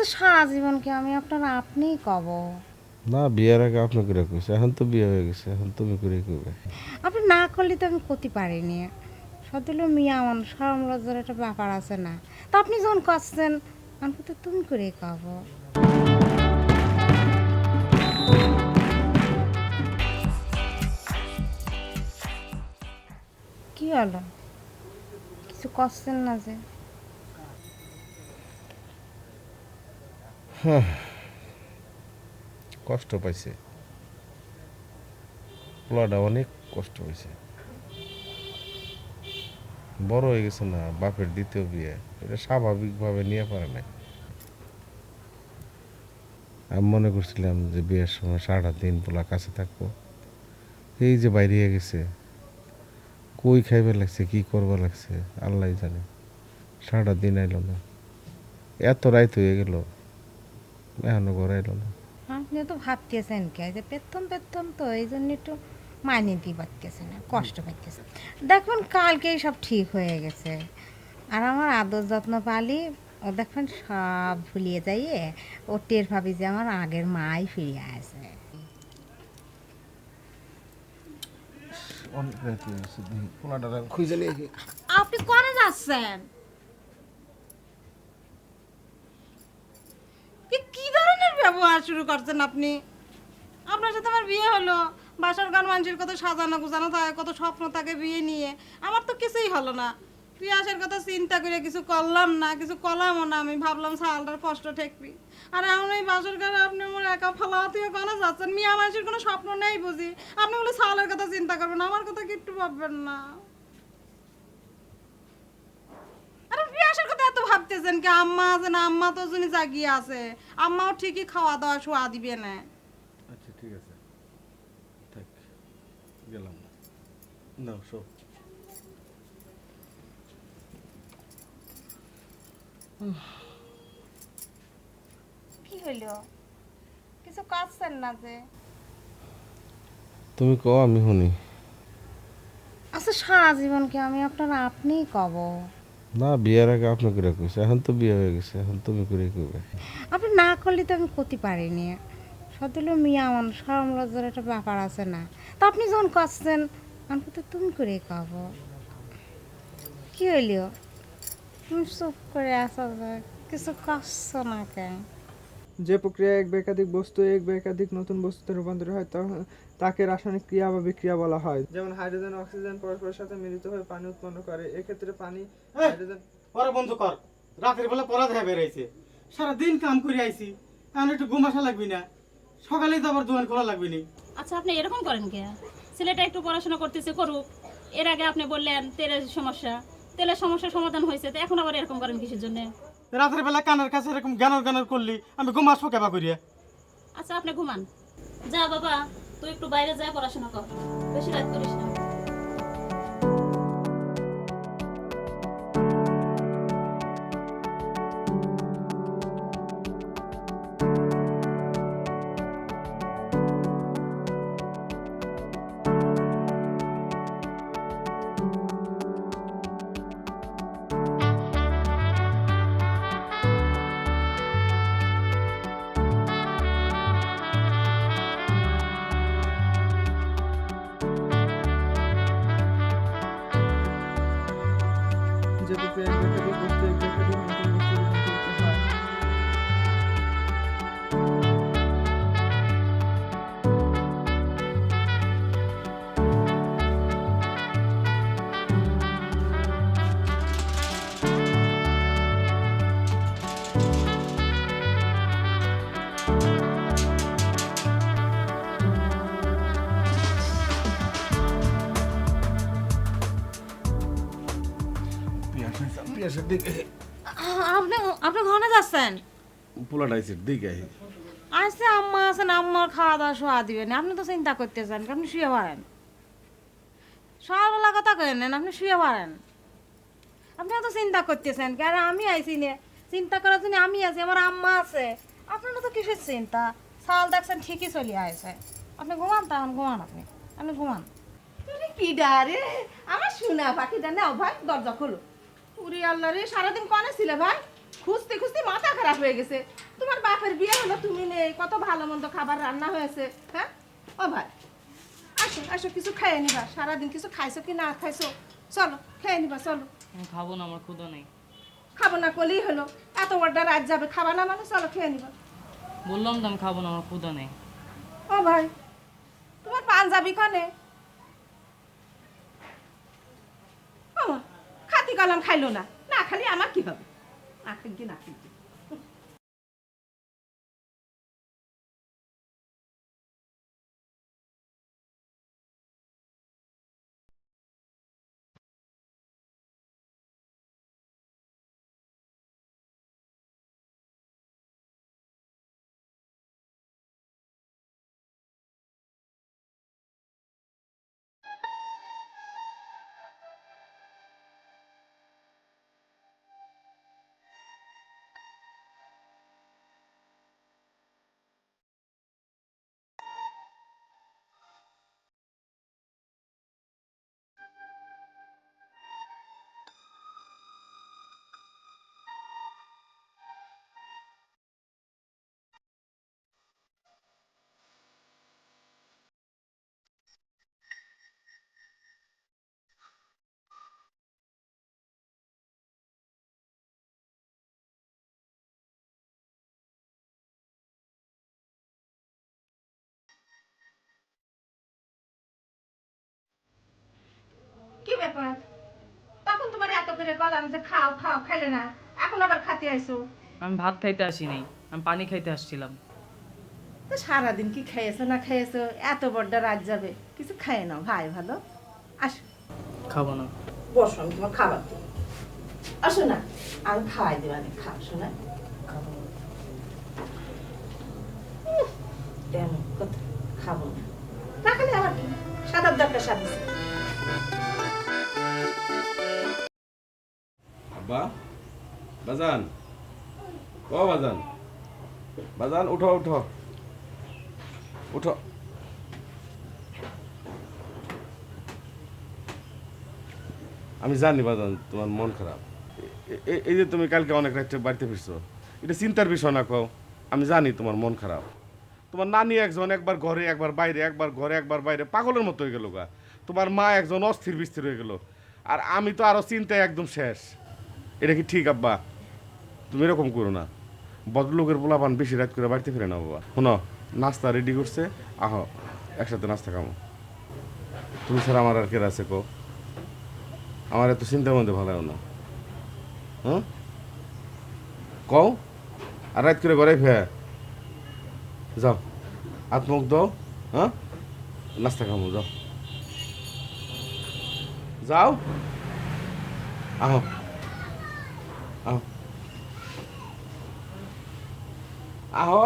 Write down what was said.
আচ্ছা সারা জীবন কি আমি আপনার আপনিই কব? না বিয়ের আগে আপনি করে কইছে, এখন তো বিয়ে হয়ে গেছে, এখন তুমি করে কইবে। আপনি না করলে তো আমি করতে পারিনি। সদুল মিয়া আমার শরম লজ্জার একটা ব্যাপার আছে না? তা আপনি যখন করছেন আমাকে তো তুমি করে কব। কি হলো? কিছু করছেন না যে? কষ্ট পাইছে, পোলাটা অনেক কষ্ট হয়েছে। বড় হয়ে গেছে না, বাপের দ্বিতীয় বিয়ে, এটা স্বাভাবিকভাবে নিয়ে পারে নাই। আমি মনে করছিলাম যে বিয়ের সময় সারাটা দিন পোলা কাছে থাকবো, এই যে বাইরে গেছে, কই খাইবে লাগছে, কি করবা লাগছে আল্লাহ জানে। সারাটা দিন আইলো না, এত রাইত হয়ে গেল, এখনো ঘরে আইলো না। আপনি তো ভাবতেছেন কে যে পেতন পেতন তো এই জন্য একটু মাইনে দিয়ে পারতেছে না, কষ্ট পাইতেছে। দেখুন কালকেই সব ঠিক হয়ে গেছে। আর আমার আদর যত্ন পালি ও দেখুন সব ভুলিয়ে যাইয়ে ও টের ভাবি যে আমার আগের মাই ফিরে আসে। অনেক রাইত হয়ে গেছে, পোলাটা খুঁজে নিয়ে আপনি করে যাচ্ছেন? কি ধরনের ব্যবহার শুরু করছেন আপনি? আপনার সাথে আমার বিয়ে হলো, বাসার গান মানুষের কত সাজানো গুছানো থাকে, কত স্বপ্ন থাকে বিয়ে নিয়ে। আমার তো কিছুই হলো না। পিয়াসের কথা চিন্তা করে কিছু করলাম না, কিছু করলামও না। আমি ভাবলাম সালটার কষ্ট ঠেকবি। আর এখন এই বাসর ঘরে আপনি আমার একা ফালাতেও কেন যাচ্ছেন? মিয়া মানুষের কোনো স্বপ্ন নেই বুঝি? আপনি বলে সালের কথা চিন্তা করবেন, আমার কথা কি একটু ভাববেন না? আরে পিয়াসের কথা এত ভাবতেছেন কি? আম্মা আছে না, আম্মা তো জন্য জাগিয়ে আছে। আম্মাও ঠিকই খাওয়া দাওয়া শোয়া দিবে না। আচ্ছা ঠিক আছে, থাক, গেলাম না, নাও সব। কি হইলো? কিছু কাটছেন না যে? তুমি কও, আমি শুনি। আচ্ছা সারা জীবন কি আমি আপনার আপনিই কব? না বিয়ের আগে আপনি করে কইছে, এখন তো বিয়ে হয়ে গেছে, এখন তুমি করে কইবে। আপনি না করলে তো আমি করতে পারিনি। সদুল মিয়া আমার শরম লজ্জার একটা ব্যাপার আছে না? তা আপনি যখন করছেন আমাকে তো তুমি করে কব। কি হইলো? তুমি চুপ করে আসা যায়, কিছু করছো না কেন? যে প্রক্রিয়া এক বা একাধিক বস্তু এক বা একাধিক নতুন বস্তুতে রূপান্তরিত হয় তাকে রাসায়নিক ক্রিয়া বা বিক্রিয়া বলা হয়। যেমন হাইড্রোজেন ও অক্সিজেন পরস্পরের সাথে মিলিত হয়ে পানি উৎপন্ন করে। এক্ষেত্রে পানি হাইড্রোজেন পরে বন্ধ কর। রাতের বেলা পড়া দেখা বেড়াইছে, সারাদিন কাম করে আইছি, এখন একটু ঘুম আসা লাগবি না? সকালেই তো আবার দোকান খোলা লাগবি নি। আচ্ছা আপনি এরকম করেন কে? ছেলেটা একটু পড়াশোনা করতেছে, করুক। এর আগে আপনি বললেন তেলের সমস্যা, তেলের সমস্যার সমাধান হয়েছে, তো এখন আবার এরকম করেন কিসের জন্য? রাতের বেলা কানের কাছে এরকম জ্ঞানর জ্ঞানর করলি আমি ঘুম আসবো কেবা করিয়া? আচ্ছা আপনি ঘুমান। যা বাবা, তুই একটু বাইরে যা পড়াশোনা কর, বেশি রাত করিস না। যে প্রক্রিয়া এক বা একাধিক বস্তু এক বা একাধিক নতুন বস্তুতে রূপান্তরিত হয়। পিয়াসের দিকে আপনি আপনি ঘরে যাচ্ছেন? পোলাটা আইছে, দিকে আসছে আম্মা আছেন, আম্মার খাওয়া দাওয়া শোয়া দিবেন। আপনি তো চিন্তা করতেছেন, আপনি শুয়ে পারেন। সকালবেলা কথা কেন, আপনি শুয়ে পারেন। আপনি তো চিন্তা করতেছেন কেন? আমি আইছি নে, চিন্তা করার জন্য আমি আছি, আমার আম্মা আছে। আপনারও তো কিসের চিন্তা? সাল দেখছেন ঠিকই চলে আসে। আপনি ঘুমান, তখন ঘুমান, আপনি আপনি ঘুমান। কি ডারে আমার শোনা পাখিটা নাও ভাই, দরজা খোলো। উরি আল্লাহ রে, সারাদিন কনে ছিলে ভাই? খুঁজতে খুঁজতে মাথা খারাপ হয়ে গেছে। তোমার বাপের বিয়ে হলো, তুমি নেই, কত ভালো মন্দ খাবার রান্না হয়েছে। হ্যাঁ ও ভাই, আসো আসো, কিছু খেয়ে নিবা। সারাদিন কিছু খাইছো কি না খাইছো, চলো খেয়ে নিবা চলো। আমি খাবো না, আমার ক্ষুধা নেই। খাবো না করলেই হলো, এত বড় রাত যাবে, খাবা না মানে চলো খেয়ে নিবা। বললাম তো আমি খাবো না, আমার ক্ষুধা নেই। ও ভাই, তোমার পাঞ্জাবি খানে খাতি কলাম খাইলো না, না খালি আমার কি হবে, আখির দিন আখির দিন। কি ব্যাপার, তখন তোমার এত করে গলাম যে খাও খাও, খাইলে না, এখন আবার খাতে আইছো। আমি ভাত খাইতে আসি নাই, আমি পানি খাইতে আসছিলাম। তো সারাদিন কি খেয়েছো না খেয়েছো, এত বড় রাত যাবে, কিছু খেয়ে নাও ভাই, ভালো। আসো খাবো না। বসো, আমি তোমার খাবার দিই। আসো না, আমি খাওয়াই দেবানি, খাও শোনা। খাবো না। তেমন কথা, খাবো না, না খালি আমার কি সাদার দরকার, সাদা। আব্বা, বাজান, ও বাজান, বাজান উঠো উঠো উঠো। আমি জানি বাজান তোমার মন খারাপ। এই যে তুমি কালকে অনেক রাত্রে বাড়িতে ফিরছো, এটা চিন্তার বিষয় না কও। আমি জানি তোমার মন খারাপ। তোমার নানি একজন একবার ঘরে একবার বাইরে, একবার ঘরে একবার বাইরে, পাগলের মতো হয়ে গেল গা। তোমার মা একজন অস্থির বিস্থির হয়ে গেল, আর আমি তো আরো চিন্তায় একদম শেষ। এটা কি ঠিক আব্বা? তুমি এরকম করো না। বদলোকের পোলাপান বেশি রাত করে বাড়িতে ফিরে না বাবা। শোনো, নাস্তা রেডি করছে, আহো একসাথে নাস্তা খামো। তুমি স্যার আমার আর কে আছে কো? আমার এত চিন্তার মধ্যে ভালো না। হ্যাঁ কও, আর রাত করে ঘরে ফের যাও, হাত মুখ দাও, হ্যাঁ নাস্তা খামো, যাও যাও, আহো আহো আহো।